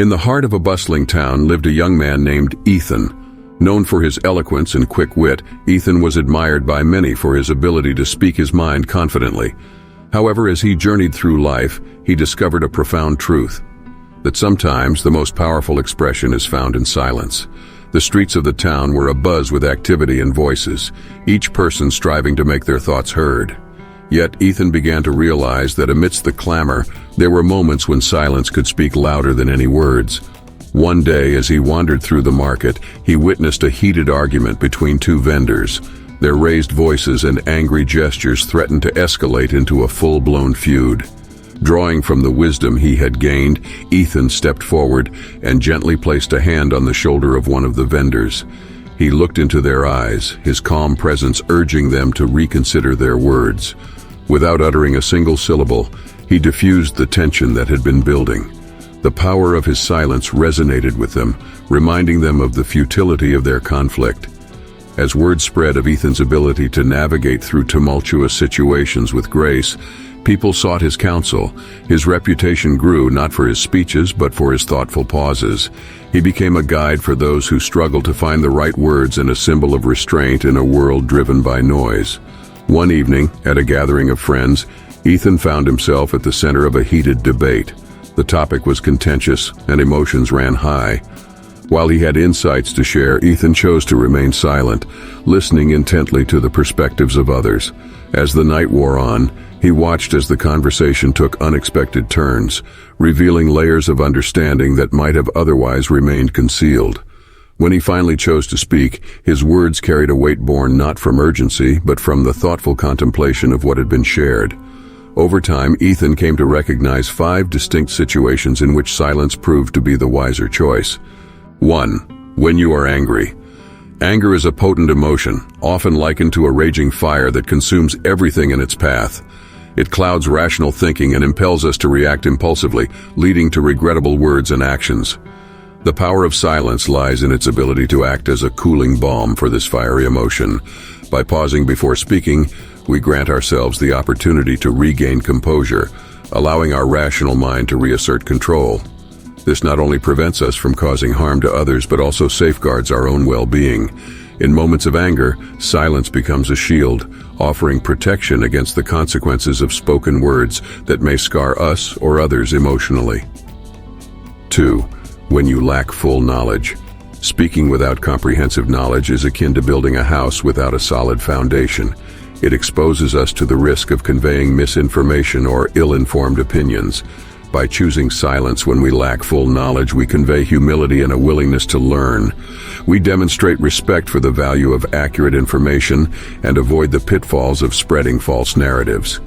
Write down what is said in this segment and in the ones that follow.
In the heart of a bustling town lived a young man named Ethan. Known for his eloquence and quick wit, Ethan was admired by many for his ability to speak his mind confidently. However, as he journeyed through life, he discovered a profound truth: that sometimes the most powerful expression is found in silence. The streets of the town were abuzz with activity and voices, each person striving to make their thoughts heard. Yet Ethan began to realize that amidst the clamor, there were moments when silence could speak louder than any words. One day, as he wandered through the market, he witnessed a heated argument between two vendors. Their raised voices and angry gestures threatened to escalate into a full-blown feud. Drawing from the wisdom he had gained, Ethan stepped forward and gently placed a hand on the shoulder of one of the vendors. He looked into their eyes, his calm presence urging them to reconsider their words. Without uttering a single syllable, he diffused the tension that had been building. The power of his silence resonated with them, reminding them of the futility of their conflict. As word spread of Ethan's ability to navigate through tumultuous situations with grace, people sought his counsel. His reputation grew not for his speeches but for his thoughtful pauses. He became a guide for those who struggled to find the right words and a symbol of restraint in a world driven by noise. One evening, at a gathering of friends, Ethan found himself at the center of a heated debate. The topic was contentious, and emotions ran high. While he had insights to share, Ethan chose to remain silent, listening intently to the perspectives of others. As the night wore on, he watched as the conversation took unexpected turns, revealing layers of understanding that might have otherwise remained concealed. When he finally chose to speak, his words carried a weight born not from urgency, but from the thoughtful contemplation of what had been shared. Over time, Ethan came to recognize 5 distinct situations in which silence proved to be the wiser choice. 1. When you are angry. Anger is a potent emotion, often likened to a raging fire that consumes everything in its path. It clouds rational thinking and impels us to react impulsively, leading to regrettable words and actions. The power of silence lies in its ability to act as a cooling balm for this fiery emotion. By pausing before speaking, we grant ourselves the opportunity to regain composure, allowing our rational mind to reassert control. This not only prevents us from causing harm to others, but also safeguards our own well-being. In moments of anger, silence becomes a shield, offering protection against the consequences of spoken words that may scar us or others emotionally. 2. When you lack full knowledge. Speaking without comprehensive knowledge is akin to building a house without a solid foundation. It exposes us to the risk of conveying misinformation or ill-informed opinions. By choosing silence when we lack full knowledge, we convey humility and a willingness to learn. We demonstrate respect for the value of accurate information and avoid the pitfalls of spreading false narratives.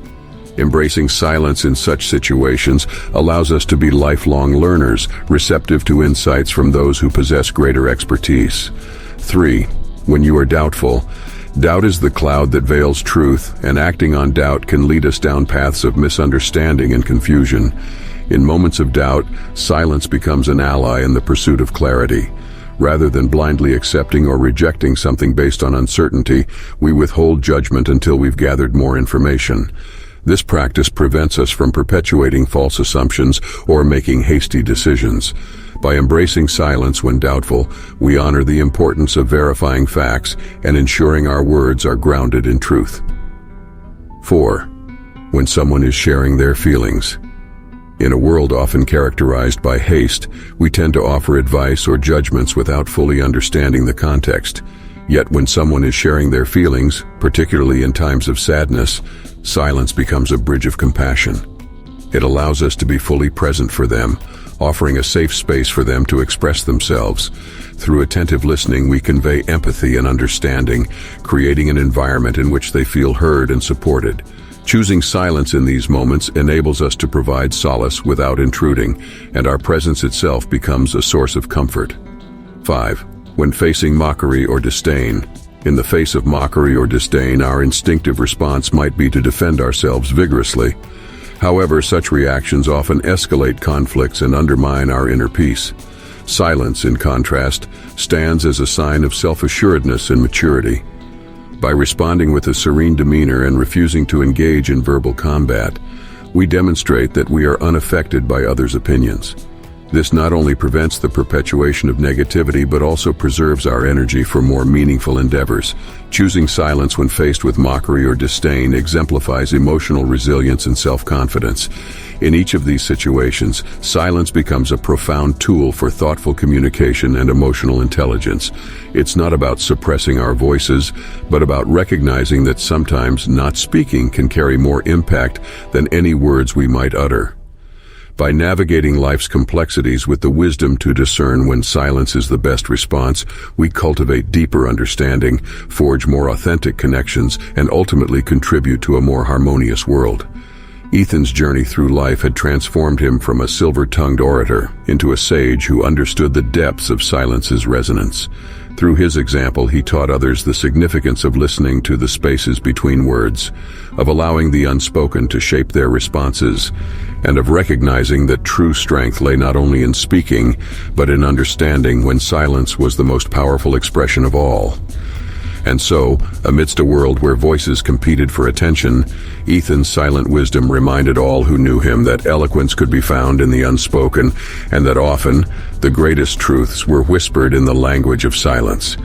Embracing silence in such situations allows us to be lifelong learners, receptive to insights from those who possess greater expertise. 3. When you are doubtful. Doubt is the cloud that veils truth, and acting on doubt can lead us down paths of misunderstanding and confusion. In moments of doubt, silence becomes an ally in the pursuit of clarity. Rather than blindly accepting or rejecting something based on uncertainty, we withhold judgment until we've gathered more information. This practice prevents us from perpetuating false assumptions or making hasty decisions. By embracing silence when doubtful, we honor the importance of verifying facts and ensuring our words are grounded in truth. 4. When someone is sharing their feelings. In a world often characterized by haste, we tend to offer advice or judgments without fully understanding the context. Yet when someone is sharing their feelings, particularly in times of sadness, silence becomes a bridge of compassion. It allows us to be fully present for them, offering a safe space for them to express themselves. Through attentive listening, we convey empathy and understanding, creating an environment in which they feel heard and supported. Choosing silence in these moments enables us to provide solace without intruding, and our presence itself becomes a source of comfort. 5. When facing mockery or disdain. In the face of mockery or disdain, our instinctive response might be to defend ourselves vigorously. However, such reactions often escalate conflicts and undermine our inner peace. Silence, in contrast, stands as a sign of self-assuredness and maturity. By responding with a serene demeanor and refusing to engage in verbal combat, we demonstrate that we are unaffected by others' opinions. This not only prevents the perpetuation of negativity, but also preserves our energy for more meaningful endeavors. Choosing silence when faced with mockery or disdain exemplifies emotional resilience and self-confidence. In each of these situations, silence becomes a profound tool for thoughtful communication and emotional intelligence. It's not about suppressing our voices, but about recognizing that sometimes not speaking can carry more impact than any words we might utter. By navigating life's complexities with the wisdom to discern when silence is the best response, we cultivate deeper understanding, forge more authentic connections, and ultimately contribute to a more harmonious world. Ethan's journey through life had transformed him from a silver-tongued orator into a sage who understood the depths of silence's resonance. Through his example, he taught others the significance of listening to the spaces between words, of allowing the unspoken to shape their responses, and of recognizing that true strength lay not only in speaking, but in understanding when silence was the most powerful expression of all. And so, amidst a world where voices competed for attention, Ethan's silent wisdom reminded all who knew him that eloquence could be found in the unspoken, and that often, the greatest truths were whispered in the language of silence.